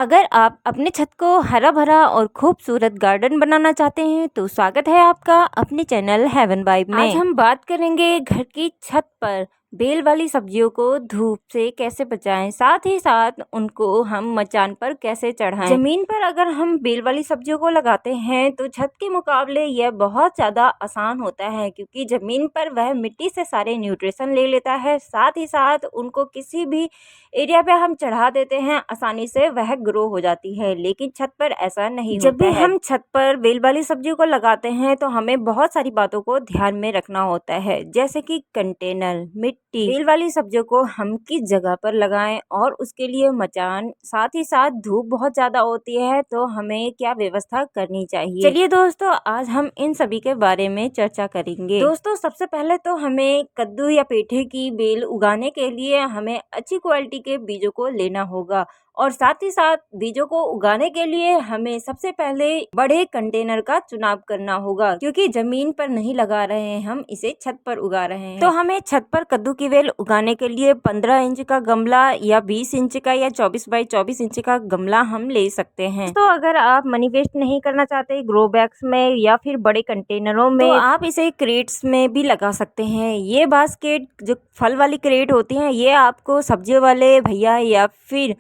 अगर आप अपने छत को हरा भरा और खूबसूरत गार्डन बनाना चाहते हैं तो स्वागत है आपका अपने चैनल हेवन वाइब में। आज हम बात करेंगे घर की छत पर बेल वाली सब्जियों को धूप से कैसे बचाएं, साथ ही साथ उनको हम मचान पर कैसे चढ़ाएं। जमीन पर अगर हम बेल वाली सब्जियों को लगाते हैं तो छत के मुकाबले यह बहुत ज़्यादा आसान होता है, क्योंकि ज़मीन पर वह मिट्टी से सारे न्यूट्रिशन ले लेता है। साथ ही साथ उनको किसी भी एरिया पे हम चढ़ा देते हैं, आसानी से वह ग्रो हो जाती है। लेकिन छत पर ऐसा नहीं होता है। जब भी हम छत पर बेल वाली सब्जियों को लगाते हैं तो हमें बहुत सारी बातों को ध्यान में रखना होता है, जैसे कि कंटेनर, मिट्टी, बेल वाली सब्जियों को हम किस जगह पर लगाएं और उसके लिए मचान, साथ ही साथ धूप बहुत ज्यादा होती है तो हमें क्या व्यवस्था करनी चाहिए। चलिए दोस्तों, आज हम इन सभी के बारे में चर्चा करेंगे। दोस्तों, सबसे पहले तो हमें कद्दू या पेठे की बेल उगाने के लिए हमें अच्छी क्वालिटी के बीजों को लेना होगा, और साथ ही साथ बीजों को उगाने के लिए हमें सबसे पहले बड़े कंटेनर का चुनाव करना होगा, क्योंकि जमीन पर नहीं लगा रहे हैं, हम इसे छत पर उगा रहे हैं। तो हमें छत पर कद्दू की बेल उगाने के लिए 15 इंच का गमला या 20 इंच का या 24 बाई 24 इंच का गमला हम ले सकते हैं। तो अगर आप मनी वेस्ट नहीं करना चाहते ग्रो बैग्स में या फिर बड़े कंटेनरों में, तो आप इसे क्रेट्स में भी लगा सकते हैं। ये बास्केट जो फल वाली क्रेट होती हैं, ये आपको सब्जियों वाले भैया या फिर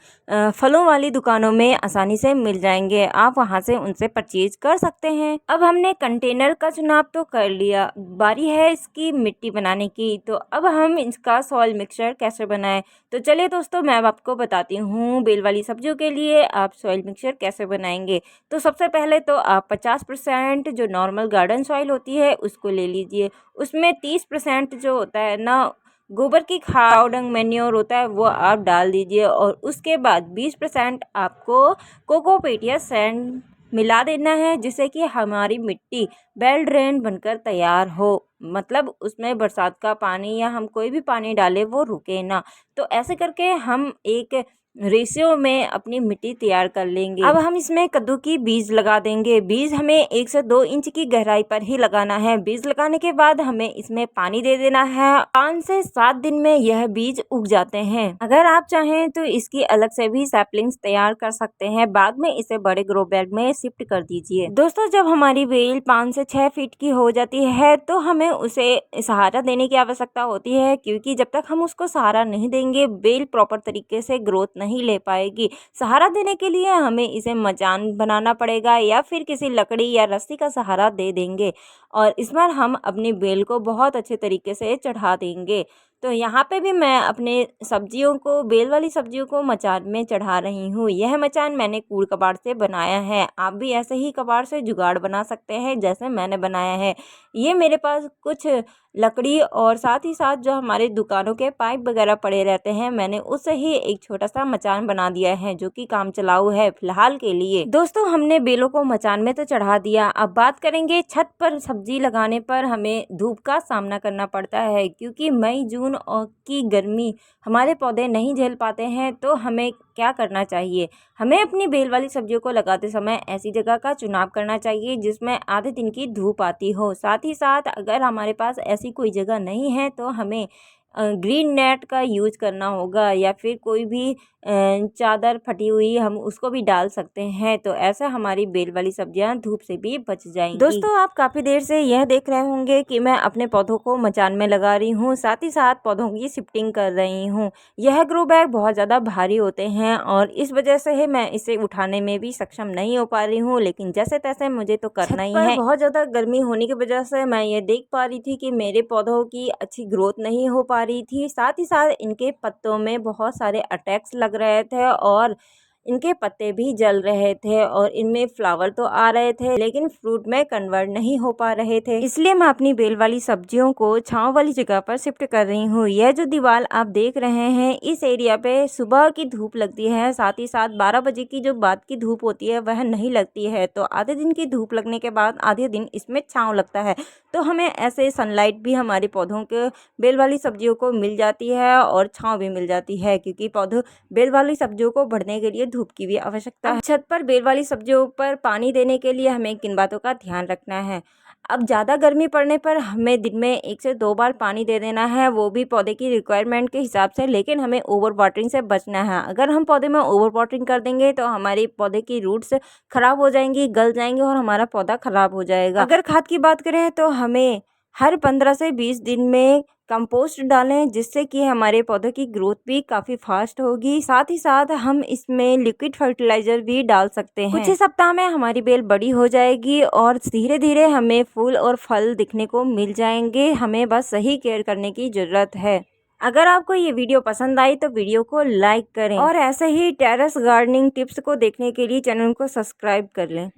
फलों वाली दुकानों में आसानी से मिल जाएंगे, आप वहां से उनसे परचेज कर सकते हैं। अब हमने कंटेनर का चुनाव तो कर लिया, बारी है इसकी मिट्टी बनाने की। तो अब हम इसका सॉइल मिक्सचर कैसे बनाएं, तो चलिए दोस्तों मैं अब आपको बताती हूँ बेल वाली सब्जियों के लिए आप सॉइल मिक्सचर कैसे बनाएंगे। तो सबसे पहले तो आप 50% जो नॉर्मल गार्डन सॉइल होती है उसको ले लीजिए। उसमें 30% जो होता है ना गोबर की खाद, डंग मैन्योर होता है, वो आप डाल दीजिए। और उसके बाद 20% आपको कोकोपीट या सैंड मिला देना है, जिससे कि हमारी मिट्टी वेल ड्रेन बनकर तैयार हो। मतलब उसमें बरसात का पानी या हम कोई भी पानी डालें वो रुके ना। तो ऐसे करके हम एक रेशियो में अपनी मिट्टी तैयार कर लेंगे। अब हम इसमें कद्दू की बीज लगा देंगे। बीज हमें 1 से 2 इंच की गहराई पर ही लगाना है। बीज लगाने के बाद हमें इसमें पानी दे देना है। 5 से 7 दिन में यह बीज उग जाते हैं। अगर आप चाहें तो इसकी अलग से भी सैपलिंग्स तैयार कर सकते हैं, बाद में इसे बड़े ग्रो बैग में शिफ्ट कर दीजिए। दोस्तों, जब हमारी बेल 5 से 6 फीट की हो जाती है तो हमें उसे सहारा देने की आवश्यकता होती है, क्योंकि जब तक हम उसको सहारा नहीं देंगे बेल प्रॉपर तरीके से ग्रोथ नहीं ले पाएगी। सहारा देने के लिए हमें इसे मचान बनाना पड़ेगा या फिर किसी लकड़ी या रस्सी का सहारा दे देंगे, और इस बार हम अपनी बेल को बहुत अच्छे तरीके से चढ़ा देंगे। तो यहाँ पे भी मैं अपने सब्जियों को, बेल वाली सब्जियों को मचान में चढ़ा रही हूँ। यह मचान मैंने कूड़ कबाड़ से बनाया है, आप भी ऐसे ही कबाड़ से जुगाड़ बना सकते हैं जैसे मैंने बनाया है। ये मेरे पास कुछ लकड़ी और साथ ही साथ जो हमारे दुकानों के पाइप वगैरह पड़े रहते हैं, मैंने उससे ही एक छोटा सा मचान बना दिया है, जो कि काम चलाऊ है फिलहाल के लिए। दोस्तों, हमने बेलों को मचान में तो चढ़ा दिया। अब बात करेंगे छत पर सब्जी लगाने पर हमें धूप का सामना करना पड़ता है, क्योंकि मई जून की गर्मी हमारे पौधे नहीं झेल पाते हैं। तो हमें क्या करना चाहिए, हमें अपनी बेल वाली सब्जियों को लगाते समय ऐसी जगह का चुनाव करना चाहिए जिसमें आधे दिन की धूप आती हो। साथ ही साथ अगर हमारे पास ऐसी कोई जगह नहीं है तो हमें ग्रीन नेट का यूज करना होगा, या फिर कोई भी चादर फटी हुई हम उसको भी डाल सकते हैं। तो ऐसा हमारी बेल वाली सब्जियां धूप से भी बच जाएंगी। दोस्तों, आप काफ़ी देर से यह देख रहे होंगे कि मैं अपने पौधों को मचान में लगा रही हूँ, साथ ही साथ पौधों की शिफ्टिंग कर रही हूँ। यह ग्रो बैग बहुत ज़्यादा भारी होते हैं और इस वजह से ही मैं इसे उठाने में भी सक्षम नहीं हो पा रही हूँ, लेकिन जैसे तैसे मुझे तो करना ही है। बहुत ज़्यादा गर्मी होने की वजह से मैं ये देख पा रही थी कि मेरे पौधों की अच्छी ग्रोथ नहीं हो पा रही थी। साथ ही साथ इनके पत्तों में बहुत सारे अटैक्स लग रहे थे और इनके पत्ते भी जल रहे थे, और इनमें फ्लावर तो आ रहे थे लेकिन फ्रूट में कन्वर्ट नहीं हो पा रहे थे। इसलिए मैं अपनी बेल वाली सब्जियों को छांव वाली जगह पर शिफ्ट कर रही हूँ। यह जो दीवार आप देख रहे हैं, इस एरिया पे सुबह की धूप लगती है, साथ ही साथ 12 बजे की जो बाद की धूप होती है वह नहीं लगती है। तो आधे दिन की धूप लगने के बाद आधे दिन इसमें छाँव लगता है। तो हमें ऐसे सनलाइट भी हमारे पौधों के, बेल वाली सब्जियों को मिल जाती है और छाँव भी मिल जाती है, क्योंकि पौधों बेल वाली सब्जियों को बढ़ने के लिए धूप की भी आवश्यकता है। छत पर बेल वाली सब्जियों पर पानी देने के लिए हमें किन बातों का ध्यान रखना है। अब ज़्यादा गर्मी पड़ने पर हमें दिन में 1 से 2 बार पानी दे देना है, वो भी पौधे की रिक्वायरमेंट के हिसाब से, लेकिन हमें ओवर वाटरिंग से बचना है। अगर हम पौधे में ओवर वाटरिंग कर देंगे तो हमारी पौधे की रूट्स ख़राब हो जाएंगी, गल जाएंगी और हमारा पौधा ख़राब हो जाएगा। अगर खाद की बात करें तो हमें हर 15 से 20 दिन में कंपोस्ट डालें, जिससे कि हमारे पौधों की ग्रोथ भी काफ़ी फास्ट होगी। साथ ही साथ हम इसमें लिक्विड फर्टिलाइज़र भी डाल सकते हैं। कुछ ही सप्ताह में हमारी बेल बड़ी हो जाएगी और धीरे धीरे हमें फूल और फल दिखने को मिल जाएंगे। हमें बस सही केयर करने की ज़रूरत है। अगर आपको ये वीडियो पसंद आई तो वीडियो को लाइक करें और ऐसे ही टेरेस गार्डनिंग टिप्स को देखने के लिए चैनल को सब्सक्राइब कर लें।